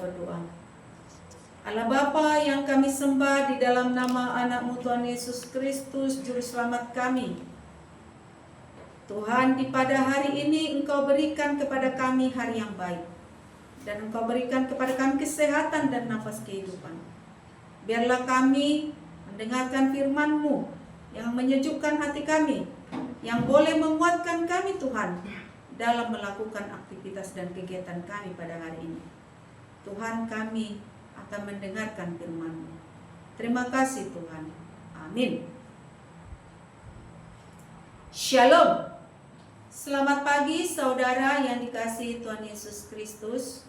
berdoa. Allah Bapa yang kami sembah di dalam nama anak-Mu Tuhan Yesus Kristus, Juru Selamat kami. Tuhan, di pada hari ini Engkau berikan kepada kami hari yang baik. Dan Engkau berikan kepada kami kesehatan dan nafas kehidupan. Biarlah kami mendengarkan firman-Mu yang menyejukkan hati kami, yang boleh menguatkan kami Tuhan dalam melakukan aktivitas dan kegiatan kami pada hari ini. Tuhan, kami akan mendengarkan firman-Mu. Terima kasih Tuhan. Amin. Shalom. Selamat pagi saudara yang dikasihi Tuhan Yesus Kristus.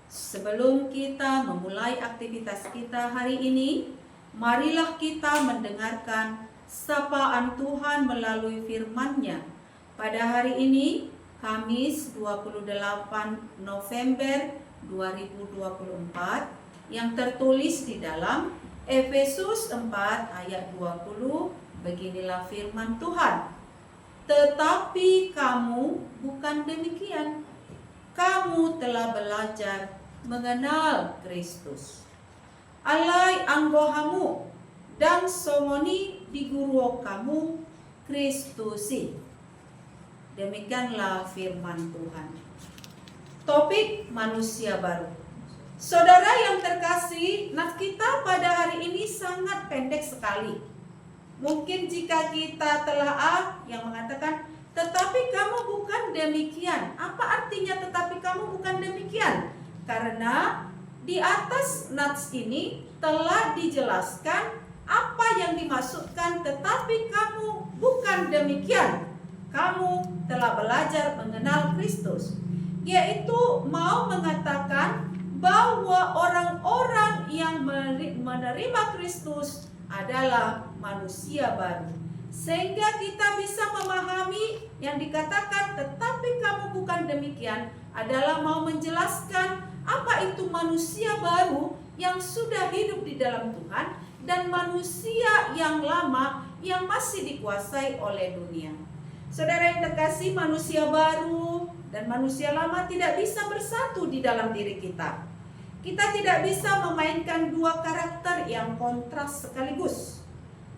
Sebelum kita memulai aktivitas kita hari ini, marilah kita mendengarkan sapaan Tuhan melalui firman-Nya. Pada hari ini, Kamis 28 November 2024, yang tertulis di dalam Efesus 4 ayat 20, beginilah firman Tuhan. Tetapi kamu bukan demikian. Kamu telah belajar mengenal Kristus. Alai anggohamu dan somoni di guru kamu Kristusi. Demikianlah firman Tuhan. Topik manusia baru. Saudara yang terkasih, nats kita pada hari ini sangat pendek sekali. Mungkin jika kita telaah yang mengatakan, tetapi kamu bukan demikian. Apa artinya tetapi kamu bukan demikian? Karena di atas nats ini telah dijelaskan apa yang dimaksudkan tetapi kamu bukan demikian. Kamu telah belajar mengenal Kristus. Yaitu mau mengatakan bahwa orang-orang yang menerima Kristus adalah manusia baru. Sehingga kita bisa memahami yang dikatakan tetapi kamu bukan demikian adalah mau menjelaskan apa itu manusia baru yang sudah hidup di dalam Tuhan dan manusia yang lama yang masih dikuasai oleh dunia. Saudara yang terkasih, manusia baru dan manusia lama tidak bisa bersatu di dalam diri kita. Kita tidak bisa memainkan dua karakter yang kontras sekaligus.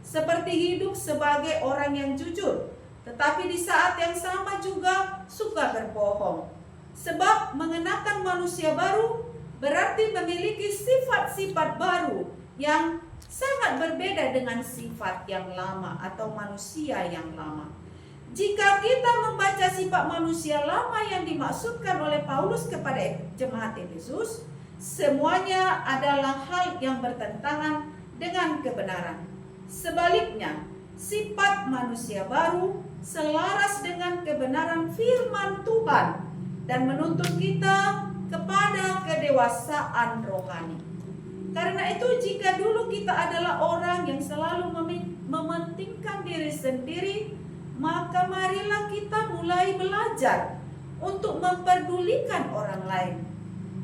Seperti hidup sebagai orang yang jujur, tetapi di saat yang sama juga suka berbohong. Sebab mengenakan manusia baru berarti memiliki sifat-sifat baru yang sangat berbeda dengan sifat yang lama atau manusia yang lama. Jika kita membaca sifat manusia lama yang dimaksudkan oleh Paulus kepada jemaat Efesus, semuanya adalah hal yang bertentangan dengan kebenaran. Sebaliknya, sifat manusia baru selaras dengan kebenaran firman Tuhan dan menuntun kita kepada kedewasaan rohani. Karena itu, jika dulu kita adalah orang yang selalu mementingkan diri sendiri, maka marilah kita mulai belajar untuk memperdulikan orang lain.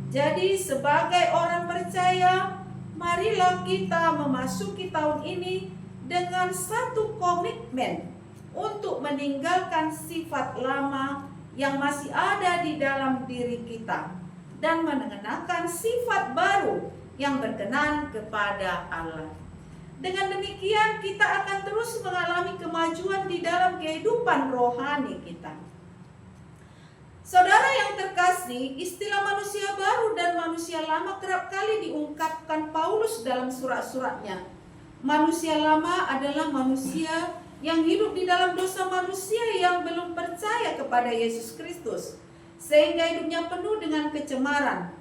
Jadi sebagai orang percaya, marilah kita memasuki tahun ini dengan satu komitmen untuk meninggalkan sifat lama yang masih ada di dalam diri kita dan mengenakan sifat baru yang berkenan kepada Allah. Dengan demikian kita akan terus mengalami kemajuan di dalam kehidupan rohani kita. Saudara yang terkasih, istilah manusia baru dan manusia lama kerap kali diungkapkan Paulus dalam surat-suratnya. Manusia lama adalah manusia yang hidup di dalam dosa manusia yang belum percaya kepada Yesus Kristus, sehingga hidupnya penuh dengan kecemaran,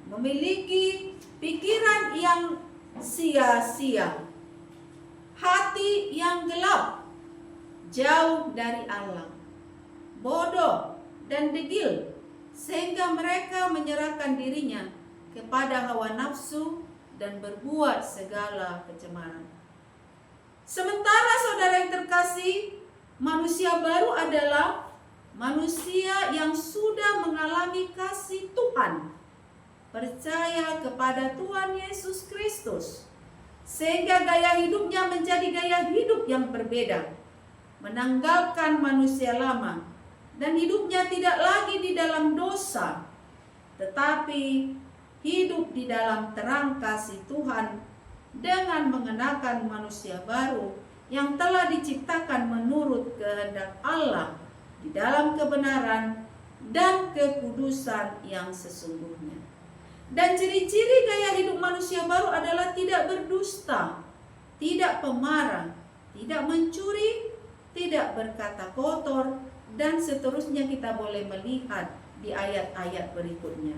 memiliki pikiran yang sia-sia, hati yang gelap, jauh dari Allah, bodoh dan degil, sehingga mereka menyerahkan dirinya kepada hawa nafsu dan berbuat segala kecemaran. Sementara saudara yang terkasih, manusia baru adalah manusia yang sudah mengalami kasih Tuhan, percaya kepada Tuhan Yesus Kristus, sehingga gaya hidupnya menjadi gaya hidup yang berbeda, menanggalkan manusia lama, dan hidupnya tidak lagi di dalam dosa, tetapi hidup di dalam terang kasih Tuhan dengan mengenakan manusia baru yang telah diciptakan menurut kehendak Allah di dalam kebenaran dan kekudusan yang sesungguhnya. Dan ciri-ciri gaya hidup manusia baru adalah tidak berdusta, tidak pemarah, tidak mencuri, tidak berkata kotor, dan seterusnya kita boleh melihat di ayat-ayat berikutnya.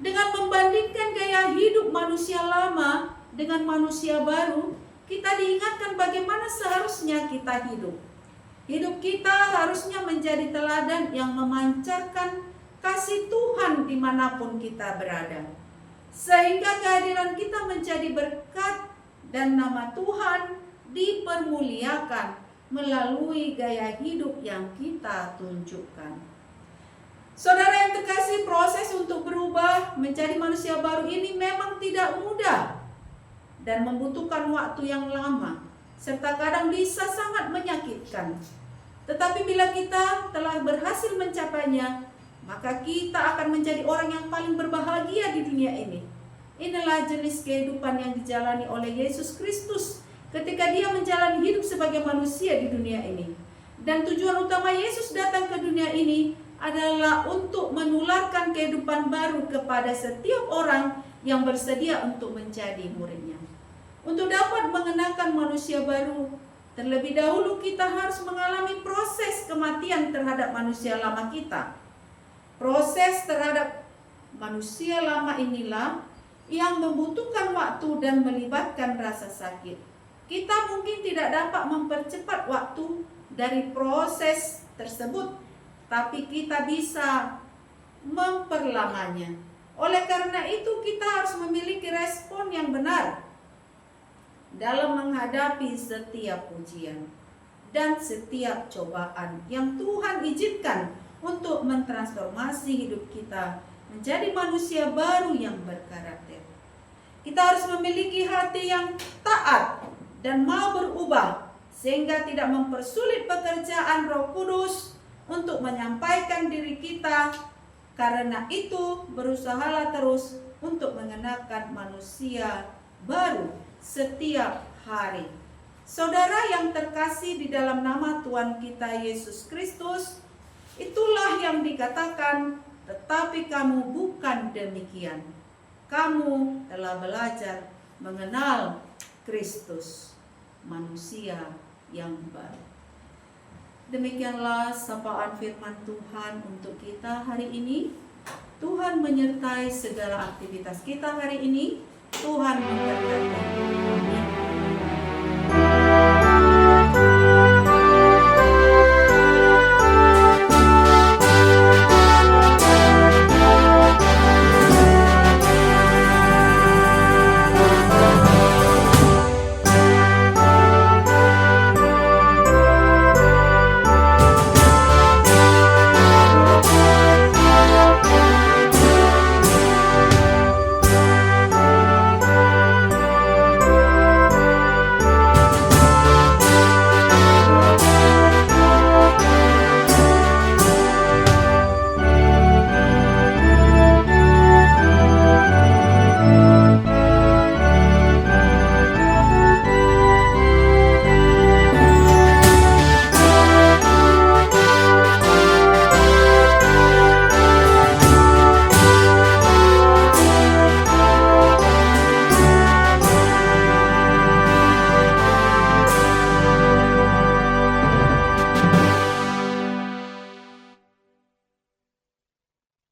Dengan membandingkan gaya hidup manusia lama dengan manusia baru, kita diingatkan bagaimana seharusnya kita hidup. Hidup kita harusnya menjadi teladan yang memancarkan kasih Tuhan dimanapun kita berada, sehingga kehadiran kita menjadi berkat dan nama Tuhan dipermuliakan melalui gaya hidup yang kita tunjukkan. Saudara yang terkasih, proses untuk berubah menjadi manusia baru ini memang tidak mudah dan membutuhkan waktu yang lama, serta kadang bisa sangat menyakitkan. Tetapi bila kita telah berhasil mencapainya, maka kita akan menjadi orang yang paling berbahagia di dunia ini. Inilah jenis kehidupan yang dijalani oleh Yesus Kristus ketika dia menjalani hidup sebagai manusia di dunia ini. Dan tujuan utama Yesus datang ke dunia ini adalah untuk menularkan kehidupan baru kepada setiap orang yang bersedia untuk menjadi muridnya. Untuk dapat mengenakan manusia baru, terlebih dahulu kita harus mengalami proses kematian terhadap manusia lama kita. Proses terhadap manusia lama inilah yang membutuhkan waktu dan melibatkan rasa sakit. Kita mungkin tidak dapat mempercepat waktu dari proses tersebut, tapi kita bisa memperlamanya. Oleh karena itu, kita harus memiliki respon yang benar dalam menghadapi setiap ujian dan setiap cobaan yang Tuhan izinkan untuk mentransformasi hidup kita menjadi manusia baru yang berkarakter. Kita harus memiliki hati yang taat dan mau berubah, sehingga tidak mempersulit pekerjaan Roh Kudus untuk menyampaikan diri kita. Karena itu, berusahalah terus untuk mengenakan manusia baru setiap hari. Saudara yang terkasih di dalam nama Tuhan kita Yesus Kristus, itulah yang dikatakan, tetapi kamu bukan demikian. Kamu telah belajar mengenal Kristus, manusia yang baru. Demikianlah sapaan firman Tuhan untuk kita hari ini. Tuhan menyertai segala aktivitas kita hari ini. Tuhan memberkati.